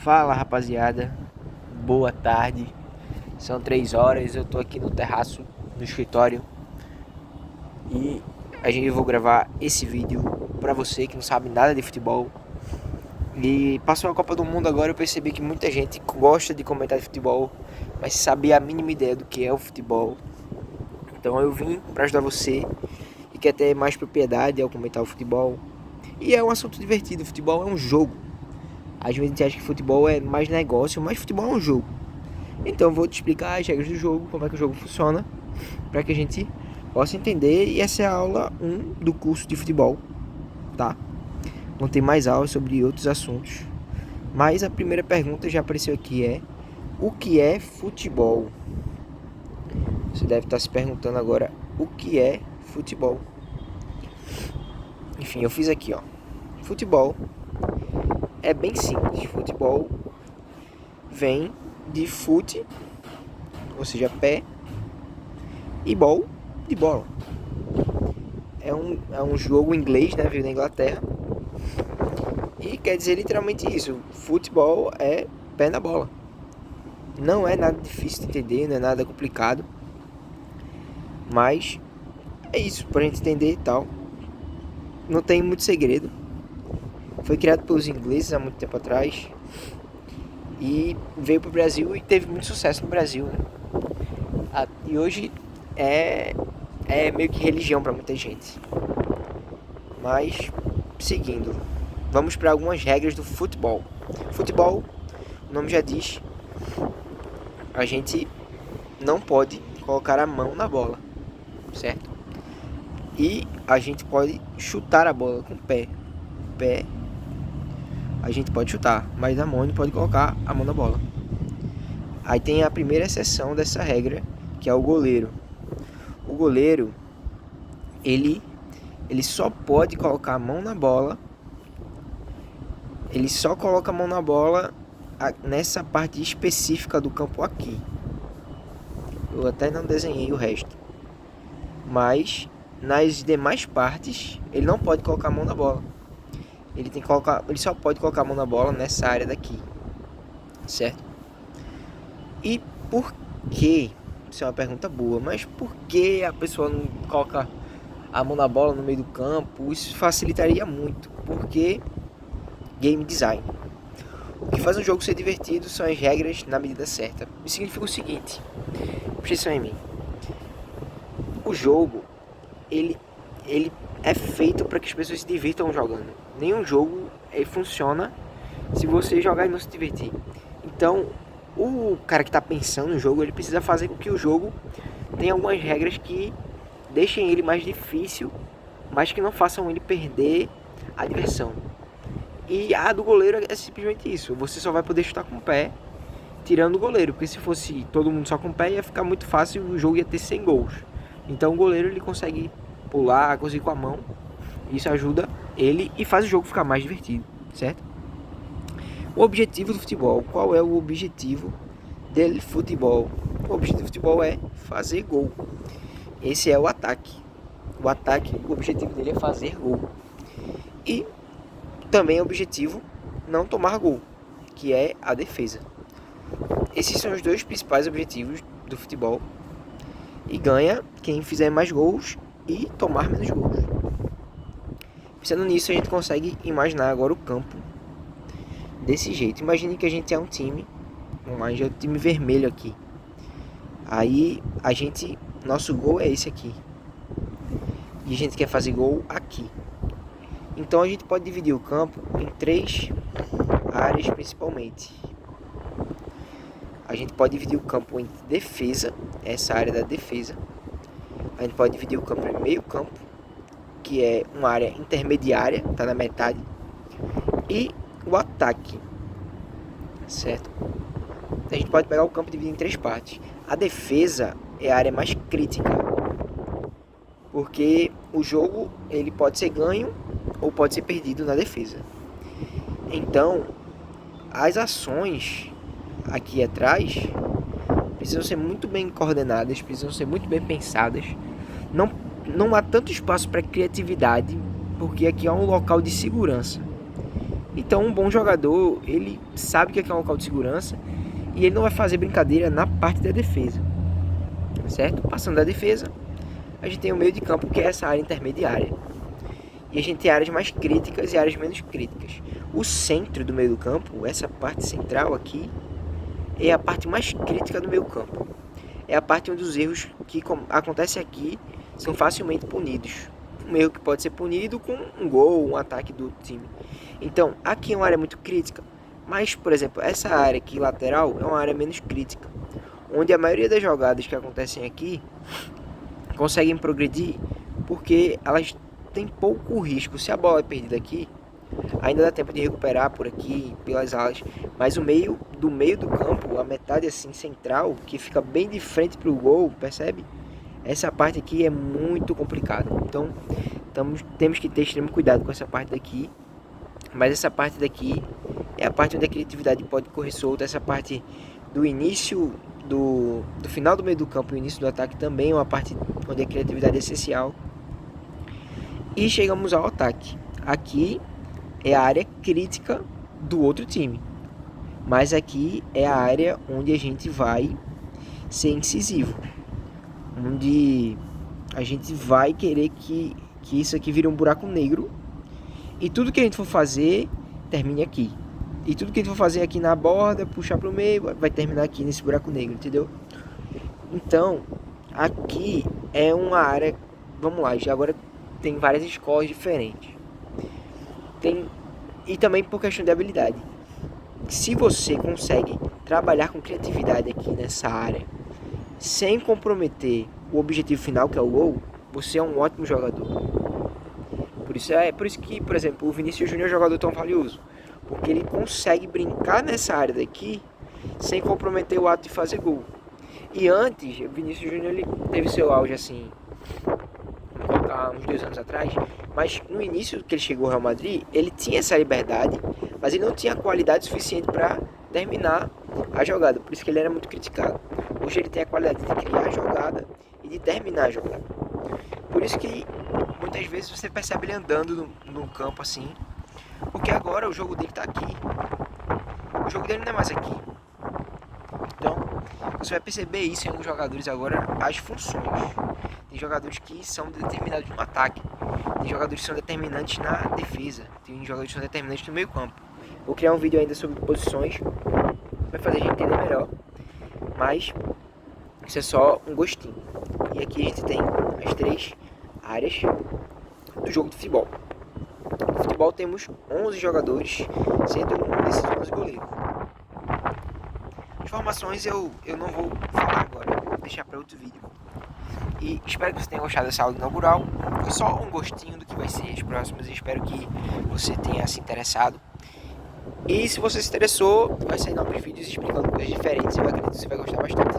Fala, rapaziada, boa tarde. São 3 horas, eu tô aqui no terraço, no escritório, e a gente vou gravar esse vídeo pra você que não sabe nada de futebol. E passou a Copa do Mundo agora, eu percebi que muita gente gosta de comentar de futebol, mas sabia a mínima ideia do que é o futebol. Então eu vim pra ajudar você e quer ter mais propriedade ao comentar o futebol. E é um assunto divertido, o futebol é um jogo. Às vezes a gente acha que futebol é mais negócio, mas futebol é um jogo. Então eu vou te explicar as regras do jogo, como é que o jogo funciona, para que a gente possa entender. E essa é a aula 1 do curso de futebol, tá? Vão ter mais aulas sobre outros assuntos. Mas a primeira pergunta já apareceu aqui, o que é futebol? Você deve estar se perguntando agora, o que é futebol? Enfim, eu fiz aqui, ó. Futebol é bem simples. Futebol vem de fute, ou seja, pé, e ball, de bola. É um jogo inglês, né? Veio da Inglaterra. E quer dizer literalmente isso. Futebol é pé na bola. Não é nada difícil de entender, não é nada complicado. Mas é isso, pra gente entender e tal. Não tem muito segredo. Foi criado pelos ingleses há muito tempo atrás. E veio pro Brasil e teve muito sucesso no Brasil, né? E hoje é meio que religião para muita gente. Mas, seguindo, vamos para algumas regras do futebol. Futebol, o nome já diz, a gente não pode colocar a mão na bola, certo? E a gente pode chutar a bola com o pé. O pé a gente pode chutar, mas a mão não pode colocar a mão na bola. Aí tem a primeira exceção dessa regra, que é o goleiro. O goleiro, ele só pode colocar a mão na bola. Ele só coloca a mão na bola nessa parte específica do campo aqui. Eu até não desenhei o resto. Mas nas demais partes, ele não pode colocar a mão na bola. Ele só pode colocar a mão na bola nessa área daqui. Certo? E por que? Isso é uma pergunta boa, mas por que a pessoa não coloca a mão na bola no meio do campo? Isso facilitaria muito, porque game design. O que faz um jogo ser divertido são as regras na medida certa. Isso significa o seguinte, presta atenção em mim. O jogo, ele é feito para que as pessoas se divirtam jogando. Nenhum jogo funciona se você jogar e não se divertir. Então, o cara que está pensando no jogo, ele precisa fazer com que o jogo tenha algumas regras que deixem ele mais difícil, mas que não façam ele perder a diversão. E a do goleiro é simplesmente isso. Você só vai poder chutar com o pé, tirando o goleiro. Porque se fosse todo mundo só com o pé, ia ficar muito fácil e o jogo ia ter 100 gols. Então o goleiro, ele consegue pular, conseguir com a mão. Isso ajuda ele e faz o jogo ficar mais divertido, certo? O objetivo do futebol. Qual é o objetivo do futebol? O objetivo do futebol é fazer gol. Esse é o ataque. O objetivo dele é fazer gol. E também é o objetivo não tomar gol, que é a defesa. Esses são os dois principais objetivos do futebol. E ganha quem fizer mais gols e tomar menos gols. Pensando nisso, a gente consegue imaginar agora o campo desse jeito. Imagine que a gente é um time, vamos lá, a gente é o time vermelho aqui. Aí nosso gol é esse aqui. E a gente quer fazer gol aqui. Então a gente pode dividir o campo em 3 áreas principalmente. A gente pode dividir o campo em defesa, essa área da defesa. A gente pode dividir o campo em meio campo, que é uma área intermediária, tá na metade. E o ataque, certo? A gente pode pegar o campo e dividir em 3 partes. A defesa é a área mais crítica, porque o jogo ele pode ser ganho ou pode ser perdido na defesa. Então, as ações aqui atrás precisam ser muito bem coordenadas, precisam ser muito bem pensadas. Não há tanto espaço para criatividade, porque aqui é um local de segurança. Então um bom jogador, ele sabe o que é um local de segurança e ele não vai fazer brincadeira na parte da defesa, certo? Passando da defesa, a gente tem o meio de campo, que é essa área intermediária. E a gente tem áreas mais críticas e áreas menos críticas. O centro do meio do campo, essa parte central aqui, é a parte mais crítica do meio campo. É a parte onde os erros que acontecem aqui são facilmente punidos. Um erro que pode ser punido com um gol, um ataque do time. Então, aqui é uma área muito crítica. Mas, por exemplo, essa área aqui lateral é uma área menos crítica, onde a maioria das jogadas que acontecem aqui conseguem progredir porque elas têm pouco risco. Se a bola é perdida aqui, ainda dá tempo de recuperar por aqui, pelas alas. Mas do meio do campo, a metade assim central, que fica bem de frente para o gol, percebe? Essa parte aqui é muito complicada. Então temos que ter extremo cuidado com essa parte daqui. Mas essa parte daqui é a parte onde a criatividade pode correr solta. Essa parte do início, do final do meio do campo e o início do ataque também é uma parte onde a criatividade é essencial. E chegamos ao ataque. Aqui é a área crítica do outro time. Mas aqui é a área onde a gente vai ser incisivo. Onde a gente vai querer que isso aqui vire um buraco negro. E tudo que a gente for fazer, termine aqui. E tudo que a gente for fazer aqui na borda, puxar para o meio, vai terminar aqui nesse buraco negro, entendeu? Então, aqui é uma área... Vamos lá, já agora tem várias escolas diferentes. E também por questão de habilidade. Se você consegue trabalhar com criatividade aqui nessa área, sem comprometer o objetivo final, que é o gol, você é um ótimo jogador. Por isso que, por exemplo, o Vinícius Júnior é um jogador tão valioso. Porque ele consegue brincar nessa área daqui sem comprometer o ato de fazer gol. E antes, o Vinícius Júnior ele teve seu auge assim, há uns 2 anos atrás, mas no início que ele chegou ao Real Madrid, ele tinha essa liberdade, mas ele não tinha qualidade suficiente para terminar a jogada, por isso que ele era muito criticado. Hoje ele tem a qualidade de criar a jogada e de terminar a jogada. Por isso que muitas vezes você percebe ele andando no campo assim, porque agora o jogo dele está aqui. O jogo dele não é mais aqui. Então, você vai perceber isso em alguns jogadores agora, as funções. Tem jogadores que são determinados no ataque. Tem jogadores que são determinantes na defesa. Tem jogadores que são determinantes no meio campo. Vou criar um vídeo ainda sobre posições. Vai fazer a gente entender melhor. Mas isso é só um gostinho. E aqui a gente tem as 3 áreas do jogo de futebol. No futebol temos 11 jogadores, sendo um desses 11 goleiros. As formações eu não vou falar agora, vou deixar para outro vídeo. E espero que você tenha gostado dessa aula inaugural. Foi só um gostinho do que vai ser as próximas. E espero que você tenha se interessado. E se você se interessou, vai sair novos vídeos explicando coisas diferentes. Eu acredito que você vai gostar bastante.